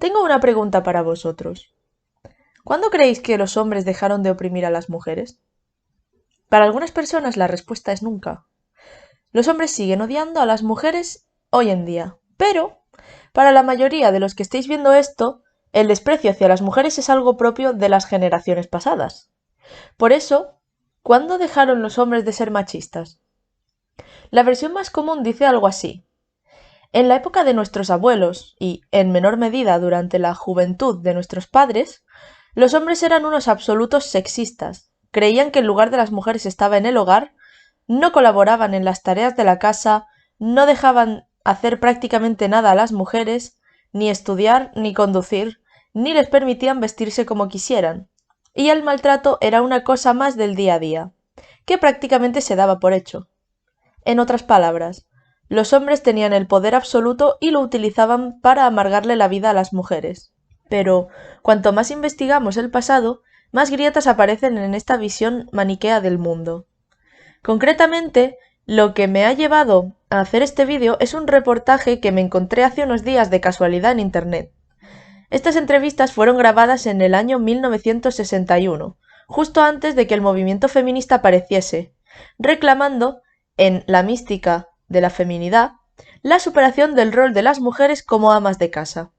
Tengo una pregunta para vosotros. ¿Cuándo creéis que los hombres dejaron de oprimir a las mujeres? Para algunas personas la respuesta es nunca. Los hombres siguen odiando a las mujeres hoy en día, pero para la mayoría de los que estéis viendo esto, el desprecio hacia las mujeres es algo propio de las generaciones pasadas. Por eso, ¿cuándo dejaron los hombres de ser machistas? La versión más común dice algo así. En la época de nuestros abuelos, y en menor medida durante la juventud de nuestros padres, los hombres eran unos absolutos sexistas. Creían que el lugar de las mujeres estaba en el hogar, no colaboraban en las tareas de la casa, no dejaban hacer prácticamente nada a las mujeres, ni estudiar, ni conducir, ni les permitían vestirse como quisieran. Y el maltrato era una cosa más del día a día, que prácticamente se daba por hecho. En otras palabras, los hombres tenían el poder absoluto y lo utilizaban para amargarle la vida a las mujeres. Pero, cuanto más investigamos el pasado, más grietas aparecen en esta visión maniquea del mundo. Concretamente, lo que me ha llevado a hacer este vídeo es un reportaje que me encontré hace unos días de casualidad en internet. Estas entrevistas fueron grabadas en el año 1961, justo antes de que el movimiento feminista apareciese, reclamando, en La mística de la feminidad, la superación del rol de las mujeres como amas de casa.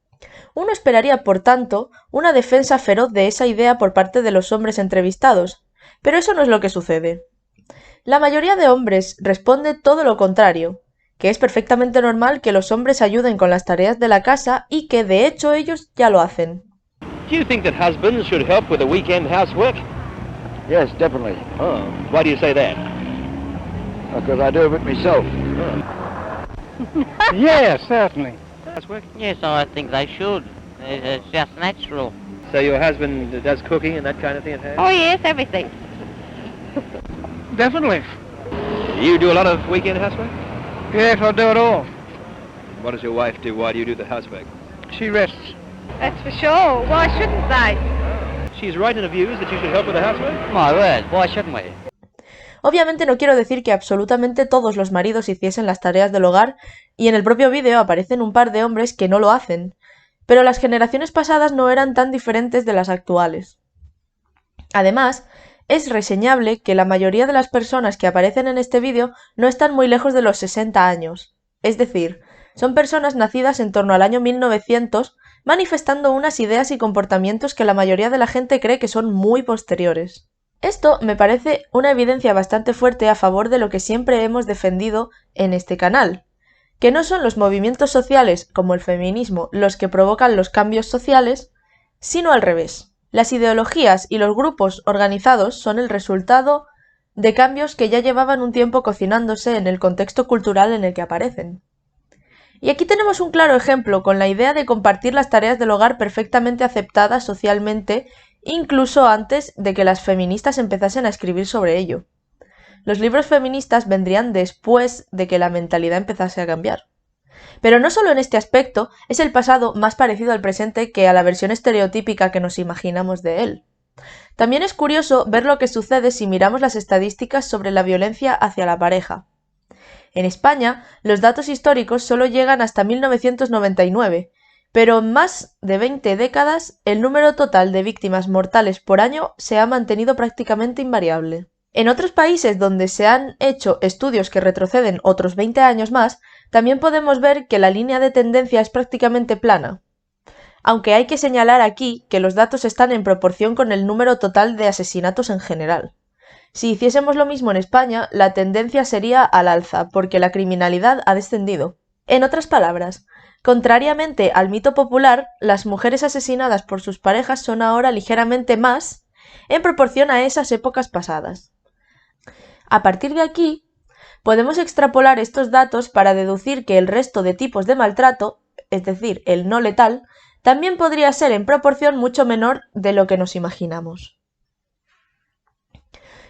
Uno esperaría, por tanto, una defensa feroz de esa idea por parte de los hombres entrevistados, pero eso no es lo que sucede. La mayoría de hombres responde todo lo contrario, que es perfectamente normal que los hombres ayuden con las tareas de la casa y que de hecho ellos ya lo hacen. Do you think that husbands should help with the weekend housework? Yes, definitely. Oh, why do you say that? Because I do it myself. Yes, certainly. Housework? Yes, I think they should. It's just natural. So your husband does cooking and that kind of thing at home? Oh, yes, everything. Definitely. You do a lot of weekend housework? Yes, I do it all. What does your wife do? Why do you do the housework? She rests. That's for sure. Why shouldn't they? She's right in her views that you should help with the housework? My word, why shouldn't we? Obviamente no quiero decir que absolutamente todos los maridos hiciesen las tareas del hogar, y en el propio vídeo aparecen un par de hombres que no lo hacen, pero las generaciones pasadas no eran tan diferentes de las actuales. Además, es reseñable que la mayoría de las personas que aparecen en este vídeo no están muy lejos de los 60 años, es decir, son personas nacidas en torno al año 1900, manifestando unas ideas y comportamientos que la mayoría de la gente cree que son muy posteriores. Esto me parece una evidencia bastante fuerte a favor de lo que siempre hemos defendido en este canal, que no son los movimientos sociales como el feminismo los que provocan los cambios sociales, sino al revés. Las ideologías y los grupos organizados son el resultado de cambios que ya llevaban un tiempo cocinándose en el contexto cultural en el que aparecen. Y aquí tenemos un claro ejemplo con la idea de compartir las tareas del hogar perfectamente aceptadas socialmente, incluso antes de que las feministas empezasen a escribir sobre ello. Los libros feministas vendrían después de que la mentalidad empezase a cambiar. Pero no solo en este aspecto es el pasado más parecido al presente que a la versión estereotípica que nos imaginamos de él. También es curioso ver lo que sucede si miramos las estadísticas sobre la violencia hacia la pareja. En España, los datos históricos solo llegan hasta 1999, pero en más de 20 décadas el número total de víctimas mortales por año se ha mantenido prácticamente invariable. En otros países donde se han hecho estudios que retroceden otros 20 años más, también podemos ver que la línea de tendencia es prácticamente plana. Aunque hay que señalar aquí que los datos están en proporción con el número total de asesinatos en general. Si hiciésemos lo mismo en España, la tendencia sería al alza, porque la criminalidad ha descendido. En otras palabras, contrariamente al mito popular, las mujeres asesinadas por sus parejas son ahora ligeramente más en proporción a esas épocas pasadas. A partir de aquí, podemos extrapolar estos datos para deducir que el resto de tipos de maltrato, es decir, el no letal, también podría ser en proporción mucho menor de lo que nos imaginamos.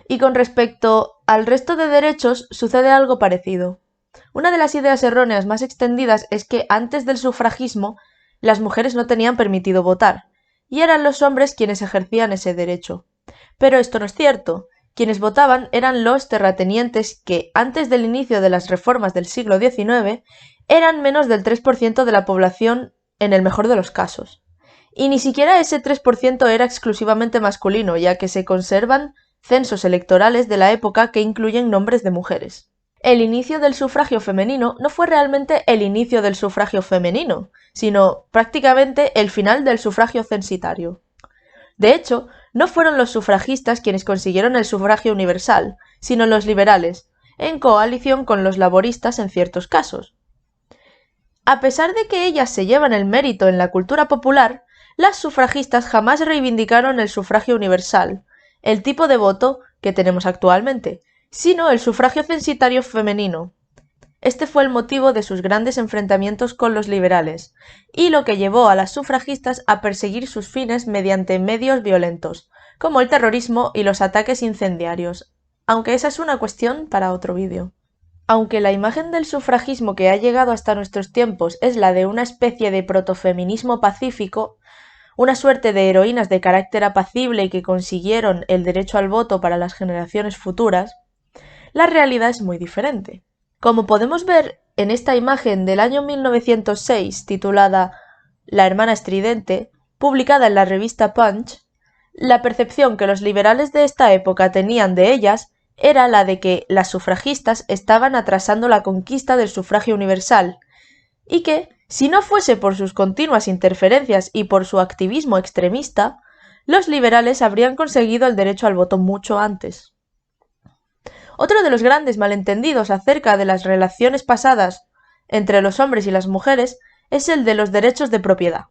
Y con respecto al resto de derechos sucede algo parecido. Una de las ideas erróneas más extendidas es que antes del sufragismo las mujeres no tenían permitido votar, y eran los hombres quienes ejercían ese derecho. Pero esto no es cierto. Quienes votaban eran los terratenientes que, antes del inicio de las reformas del siglo XIX, eran menos del 3% de la población en el mejor de los casos. Y ni siquiera ese 3% era exclusivamente masculino, ya que se conservan censos electorales de la época que incluyen nombres de mujeres. El inicio del sufragio femenino no fue realmente el inicio del sufragio femenino, sino prácticamente el final del sufragio censitario. De hecho, no fueron los sufragistas quienes consiguieron el sufragio universal, sino los liberales, en coalición con los laboristas en ciertos casos. A pesar de que ellas se llevan el mérito en la cultura popular, las sufragistas jamás reivindicaron el sufragio universal, el tipo de voto que tenemos actualmente, sino el sufragio censitario femenino. Este fue el motivo de sus grandes enfrentamientos con los liberales, y lo que llevó a las sufragistas a perseguir sus fines mediante medios violentos, como el terrorismo y los ataques incendiarios, aunque esa es una cuestión para otro vídeo. Aunque la imagen del sufragismo que ha llegado hasta nuestros tiempos es la de una especie de protofeminismo pacífico, una suerte de heroínas de carácter apacible y que consiguieron el derecho al voto para las generaciones futuras, la realidad es muy diferente. Como podemos ver en esta imagen del año 1906 titulada La hermana estridente, publicada en la revista Punch, la percepción que los liberales de esta época tenían de ellas era la de que las sufragistas estaban atrasando la conquista del sufragio universal, y que, si no fuese por sus continuas interferencias y por su activismo extremista, los liberales habrían conseguido el derecho al voto mucho antes. Otro de los grandes malentendidos acerca de las relaciones pasadas entre los hombres y las mujeres es el de los derechos de propiedad.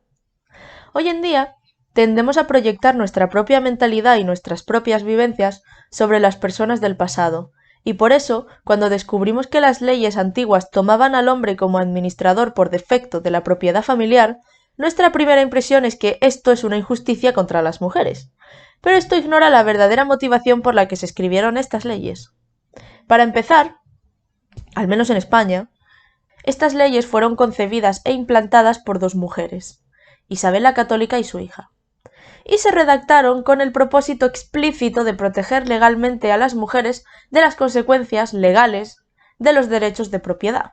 Hoy en día, tendemos a proyectar nuestra propia mentalidad y nuestras propias vivencias sobre las personas del pasado, y por eso, cuando descubrimos que las leyes antiguas tomaban al hombre como administrador por defecto de la propiedad familiar, nuestra primera impresión es que esto es una injusticia contra las mujeres. Pero esto ignora la verdadera motivación por la que se escribieron estas leyes. Para empezar, al menos en España, estas leyes fueron concebidas e implantadas por dos mujeres, Isabel la Católica y su hija, y se redactaron con el propósito explícito de proteger legalmente a las mujeres de las consecuencias legales de los derechos de propiedad.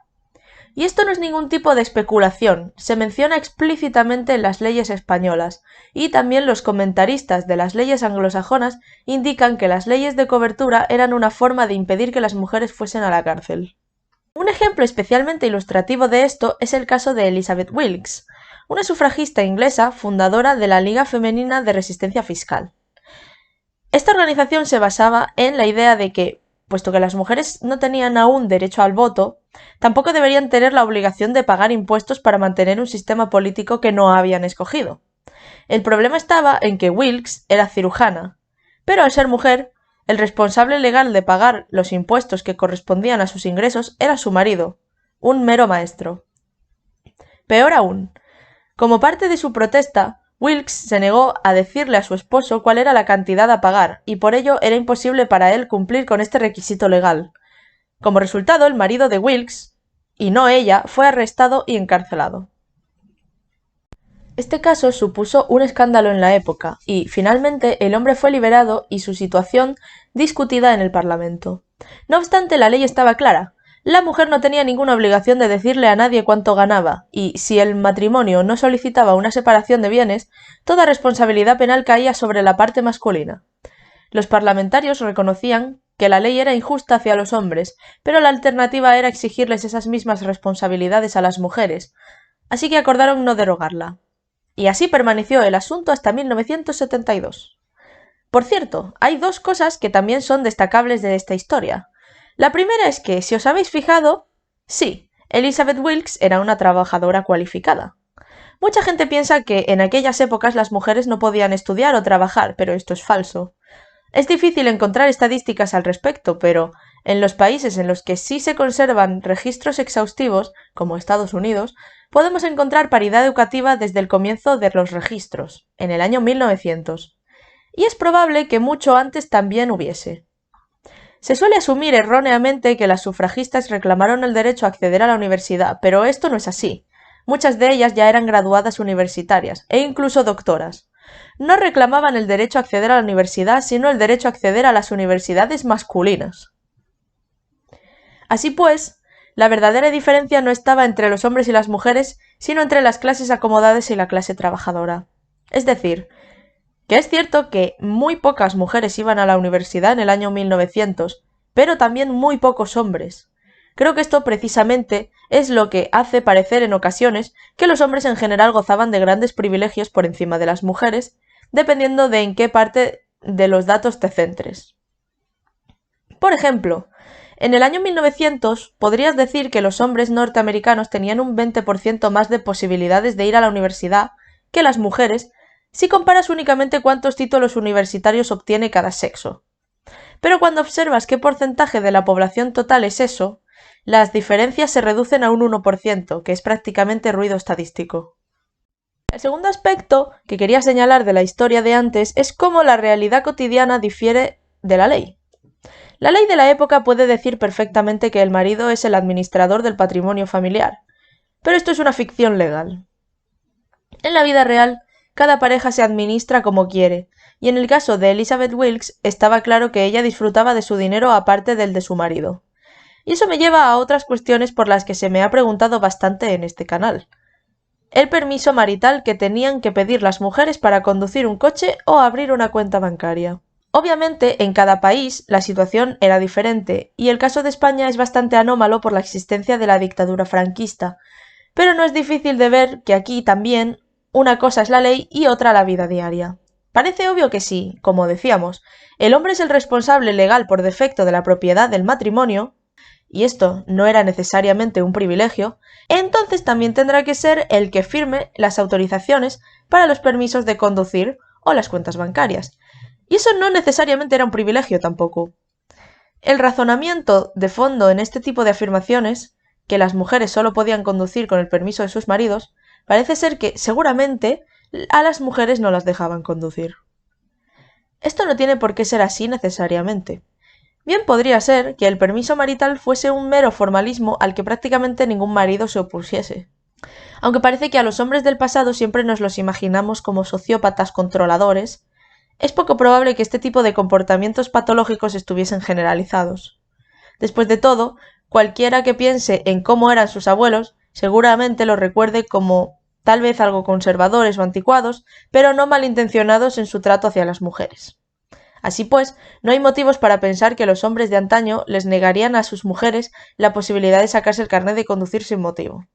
Y esto no es ningún tipo de especulación, se menciona explícitamente en las leyes españolas, y también los comentaristas de las leyes anglosajonas indican que las leyes de cobertura eran una forma de impedir que las mujeres fuesen a la cárcel. Un ejemplo especialmente ilustrativo de esto es el caso de Elizabeth Wilkes, una sufragista inglesa fundadora de la Liga Femenina de Resistencia Fiscal. Esta organización se basaba en la idea de que, puesto que las mujeres no tenían aún derecho al voto, tampoco deberían tener la obligación de pagar impuestos para mantener un sistema político que no habían escogido. El problema estaba en que Wilkes era cirujana, pero al ser mujer, el responsable legal de pagar los impuestos que correspondían a sus ingresos era su marido, un mero maestro. Peor aún, como parte de su protesta, Wilkes se negó a decirle a su esposo cuál era la cantidad a pagar, y por ello era imposible para él cumplir con este requisito legal. Como resultado, el marido de Wilkes, y no ella, fue arrestado y encarcelado. Este caso supuso un escándalo en la época, y, finalmente, el hombre fue liberado y su situación discutida en el Parlamento. No obstante, la ley estaba clara. La mujer no tenía ninguna obligación de decirle a nadie cuánto ganaba, y si el matrimonio no solicitaba una separación de bienes, toda responsabilidad penal caía sobre la parte masculina. Los parlamentarios reconocían que la ley era injusta hacia los hombres, pero la alternativa era exigirles esas mismas responsabilidades a las mujeres, así que acordaron no derogarla. Y así permaneció el asunto hasta 1972. Por cierto, hay dos cosas que también son destacables de esta historia. La primera es que, si os habéis fijado, sí, Elizabeth Wilkes era una trabajadora cualificada. Mucha gente piensa que en aquellas épocas las mujeres no podían estudiar o trabajar, pero esto es falso. Es difícil encontrar estadísticas al respecto, pero en los países en los que sí se conservan registros exhaustivos, como Estados Unidos, podemos encontrar paridad educativa desde el comienzo de los registros, en el año 1900. Y es probable que mucho antes también hubiese. Se suele asumir erróneamente que las sufragistas reclamaron el derecho a acceder a la universidad, pero esto no es así. Muchas de ellas ya eran graduadas universitarias, e incluso doctoras. No reclamaban el derecho a acceder a la universidad, sino el derecho a acceder a las universidades masculinas. Así pues, la verdadera diferencia no estaba entre los hombres y las mujeres, sino entre las clases acomodadas y la clase trabajadora. Es decir, que es cierto que muy pocas mujeres iban a la universidad en el año 1900, pero también muy pocos hombres. Creo que esto precisamente es lo que hace parecer en ocasiones que los hombres en general gozaban de grandes privilegios por encima de las mujeres, dependiendo de en qué parte de los datos te centres. Por ejemplo, en el año 1900 podrías decir que los hombres norteamericanos tenían un 20% más de posibilidades de ir a la universidad que las mujeres si comparas únicamente cuántos títulos universitarios obtiene cada sexo. Pero cuando observas qué porcentaje de la población total es eso, las diferencias se reducen a un 1%, que es prácticamente ruido estadístico. El segundo aspecto que quería señalar de la historia de antes es cómo la realidad cotidiana difiere de la ley. La ley de la época puede decir perfectamente que el marido es el administrador del patrimonio familiar, pero esto es una ficción legal. En la vida real, cada pareja se administra como quiere, y en el caso de Elizabeth Wilkes estaba claro que ella disfrutaba de su dinero aparte del de su marido. Y eso me lleva a otras cuestiones por las que se me ha preguntado bastante en este canal. El permiso marital que tenían que pedir las mujeres para conducir un coche o abrir una cuenta bancaria. Obviamente, en cada país la situación era diferente, y el caso de España es bastante anómalo por la existencia de la dictadura franquista, pero no es difícil de ver que aquí también una cosa es la ley y otra la vida diaria. Parece obvio que sí, como decíamos, el hombre es el responsable legal por defecto de la propiedad del matrimonio, y esto no era necesariamente un privilegio, entonces también tendrá que ser el que firme las autorizaciones para los permisos de conducir o las cuentas bancarias. Y eso no necesariamente era un privilegio tampoco. El razonamiento de fondo en este tipo de afirmaciones, que las mujeres solo podían conducir con el permiso de sus maridos, parece ser que, seguramente, a las mujeres no las dejaban conducir. Esto no tiene por qué ser así necesariamente. Bien podría ser que el permiso marital fuese un mero formalismo al que prácticamente ningún marido se opusiese. Aunque parece que a los hombres del pasado siempre nos los imaginamos como sociópatas controladores, es poco probable que este tipo de comportamientos patológicos estuviesen generalizados. Después de todo, cualquiera que piense en cómo eran sus abuelos seguramente los recuerde como tal vez algo conservadores o anticuados, pero no malintencionados en su trato hacia las mujeres. Así pues, no hay motivos para pensar que los hombres de antaño les negarían a sus mujeres la posibilidad de sacarse el carnet de conducir sin motivo.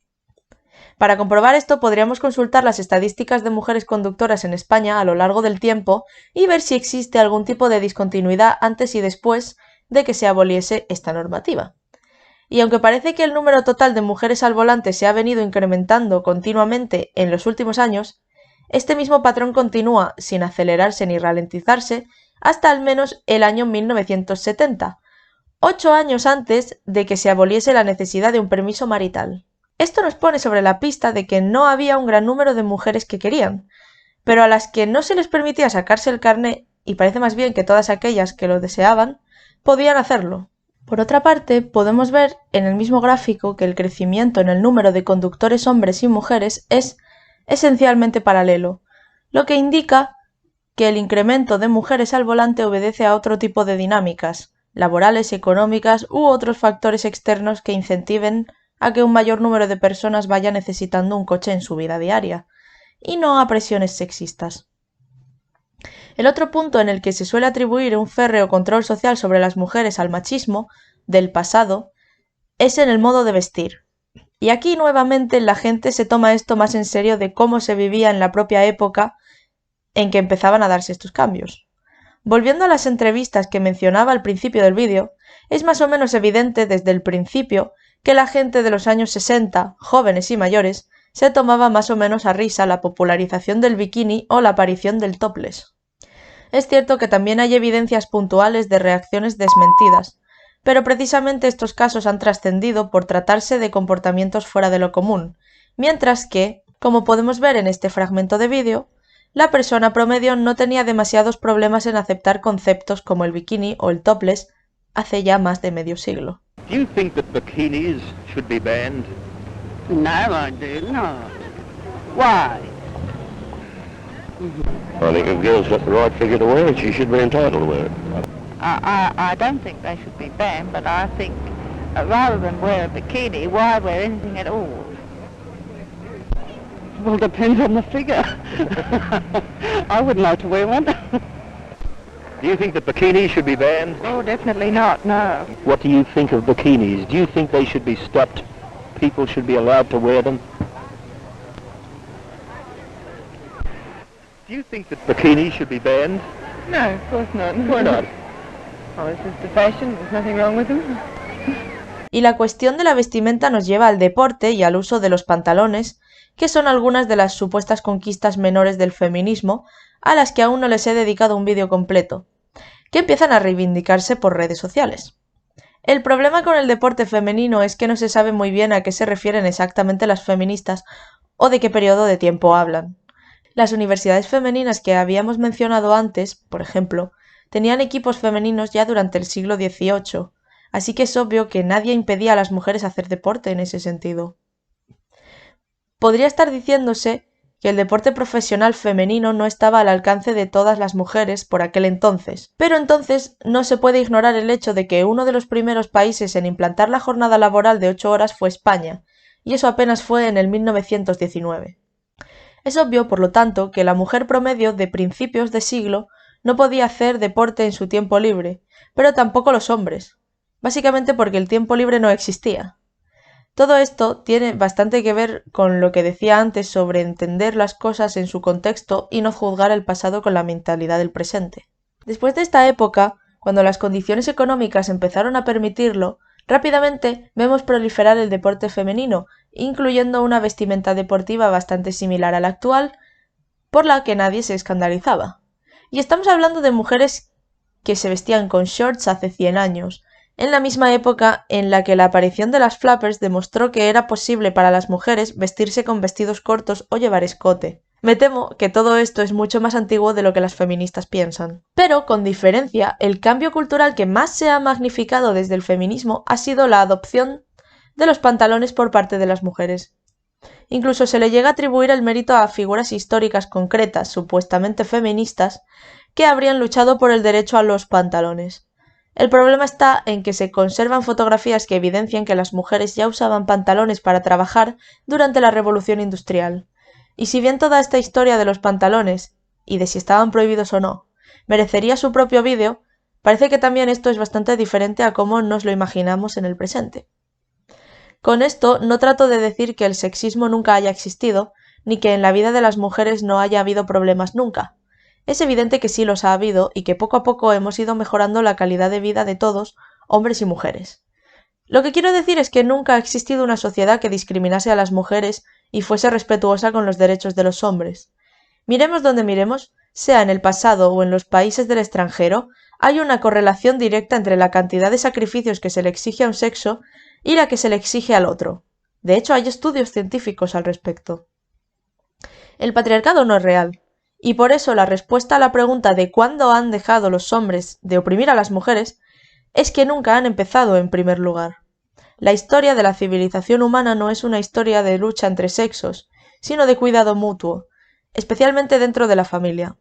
Para comprobar esto podríamos consultar las estadísticas de mujeres conductoras en España a lo largo del tiempo y ver si existe algún tipo de discontinuidad antes y después de que se aboliese esta normativa. Y aunque parece que el número total de mujeres al volante se ha venido incrementando continuamente en los últimos años, este mismo patrón continúa sin acelerarse ni ralentizarse hasta al menos el año 1970, 8 años antes de que se aboliese la necesidad de un permiso marital. Esto nos pone sobre la pista de que no había un gran número de mujeres que querían, pero a las que no se les permitía sacarse el carné, y parece más bien que todas aquellas que lo deseaban, podían hacerlo. Por otra parte, podemos ver en el mismo gráfico que el crecimiento en el número de conductores hombres y mujeres es esencialmente paralelo, lo que indica que el incremento de mujeres al volante obedece a otro tipo de dinámicas, laborales, económicas u otros factores externos que incentiven a que un mayor número de personas vaya necesitando un coche en su vida diaria, y no a presiones sexistas. El otro punto en el que se suele atribuir un férreo control social sobre las mujeres al machismo del pasado es en el modo de vestir. Y aquí nuevamente la gente se toma esto más en serio de cómo se vivía en la propia época en que empezaban a darse estos cambios. Volviendo a las entrevistas que mencionaba al principio del vídeo, es más o menos evidente desde el principio que la gente de los años 60, jóvenes y mayores, se tomaba más o menos a risa la popularización del bikini o la aparición del topless. Es cierto que también hay evidencias puntuales de reacciones desmentidas, pero precisamente estos casos han trascendido por tratarse de comportamientos fuera de lo común, mientras que, como podemos ver en este fragmento de vídeo, la persona promedio no tenía demasiados problemas en aceptar conceptos como el bikini o el topless hace ya más de medio siglo. Do you think that bikinis should be banned? No, I do not. Why? I think if a girl's got the right figure to wear it, she should be entitled to wear it. I don't think they should be banned, but I think rather than wear a bikini, why wear anything at all? Well, depends on the figure. I wouldn't like to wear one. Do you think that bikinis should be banned? Oh, definitely not, no. What do you think of bikinis? Do you think they should be stopped? People should be allowed to wear them? Do you think that bikinis should be banned? No, of course not. Why not? Oh, it's just a fashion. There's nothing wrong with them. Y la cuestión de la vestimenta nos lleva al deporte y al uso de los pantalones, que son algunas de las supuestas conquistas menores del feminismo, a las que aún no les he dedicado un vídeo completo, que empiezan a reivindicarse por redes sociales. El problema con el deporte femenino es que no se sabe muy bien a qué se refieren exactamente las feministas o de qué periodo de tiempo hablan. Las universidades femeninas que habíamos mencionado antes, por ejemplo, tenían equipos femeninos ya durante el siglo XVIII, así que es obvio que nadie impedía a las mujeres hacer deporte en ese sentido. Podría estar diciéndose que el deporte profesional femenino no estaba al alcance de todas las mujeres por aquel entonces, pero entonces no se puede ignorar el hecho de que uno de los primeros países en implantar la jornada laboral de 8 horas fue España, y eso apenas fue en el 1919. Es obvio, por lo tanto, que la mujer promedio de principios de siglo no podía hacer deporte en su tiempo libre, pero tampoco los hombres, básicamente porque el tiempo libre no existía. Todo esto tiene bastante que ver con lo que decía antes sobre entender las cosas en su contexto y no juzgar el pasado con la mentalidad del presente. Después de esta época, cuando las condiciones económicas empezaron a permitirlo, rápidamente vemos proliferar el deporte femenino, incluyendo una vestimenta deportiva bastante similar a la actual, por la que nadie se escandalizaba. Y estamos hablando de mujeres que se vestían con shorts hace 100 años, en la misma época en la que la aparición de las flappers demostró que era posible para las mujeres vestirse con vestidos cortos o llevar escote. Me temo que todo esto es mucho más antiguo de lo que las feministas piensan. Pero, con diferencia, el cambio cultural que más se ha magnificado desde el feminismo ha sido la adopción de los pantalones por parte de las mujeres. Incluso se le llega a atribuir el mérito a figuras históricas concretas, supuestamente feministas, que habrían luchado por el derecho a los pantalones. El problema está en que se conservan fotografías que evidencian que las mujeres ya usaban pantalones para trabajar durante la Revolución Industrial. Y si bien toda esta historia de los pantalones, y de si estaban prohibidos o no, merecería su propio vídeo, parece que también esto es bastante diferente a cómo nos lo imaginamos en el presente. Con esto no trato de decir que el sexismo nunca haya existido, ni que en la vida de las mujeres no haya habido problemas nunca. Es evidente que sí los ha habido y que poco a poco hemos ido mejorando la calidad de vida de todos, hombres y mujeres. Lo que quiero decir es que nunca ha existido una sociedad que discriminase a las mujeres y fuese respetuosa con los derechos de los hombres. Miremos donde miremos, sea en el pasado o en los países del extranjero, hay una correlación directa entre la cantidad de sacrificios que se le exige a un sexo y la que se le exige al otro. De hecho, hay estudios científicos al respecto. El patriarcado no es real. Y por eso la respuesta a la pregunta de cuándo han dejado los hombres de oprimir a las mujeres es que nunca han empezado en primer lugar. La historia de la civilización humana no es una historia de lucha entre sexos, sino de cuidado mutuo, especialmente dentro de la familia.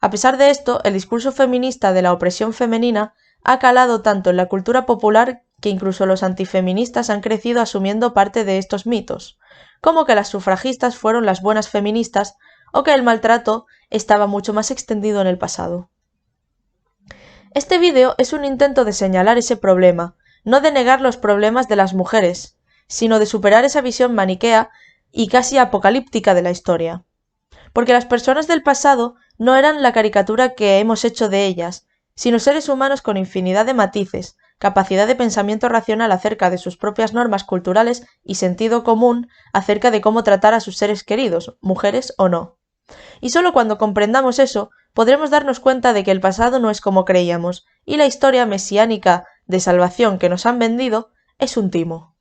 A pesar de esto, el discurso feminista de la opresión femenina ha calado tanto en la cultura popular que incluso los antifeministas han crecido asumiendo parte de estos mitos, como que las sufragistas fueron las buenas feministas o que el maltrato estaba mucho más extendido en el pasado. Este vídeo es un intento de señalar ese problema, no de negar los problemas de las mujeres, sino de superar esa visión maniquea y casi apocalíptica de la historia. Porque las personas del pasado no eran la caricatura que hemos hecho de ellas, sino seres humanos con infinidad de matices, capacidad de pensamiento racional acerca de sus propias normas culturales y sentido común acerca de cómo tratar a sus seres queridos, mujeres o no. Y solo cuando comprendamos eso, podremos darnos cuenta de que el pasado no es como creíamos, y la historia mesiánica de salvación que nos han vendido es un timo.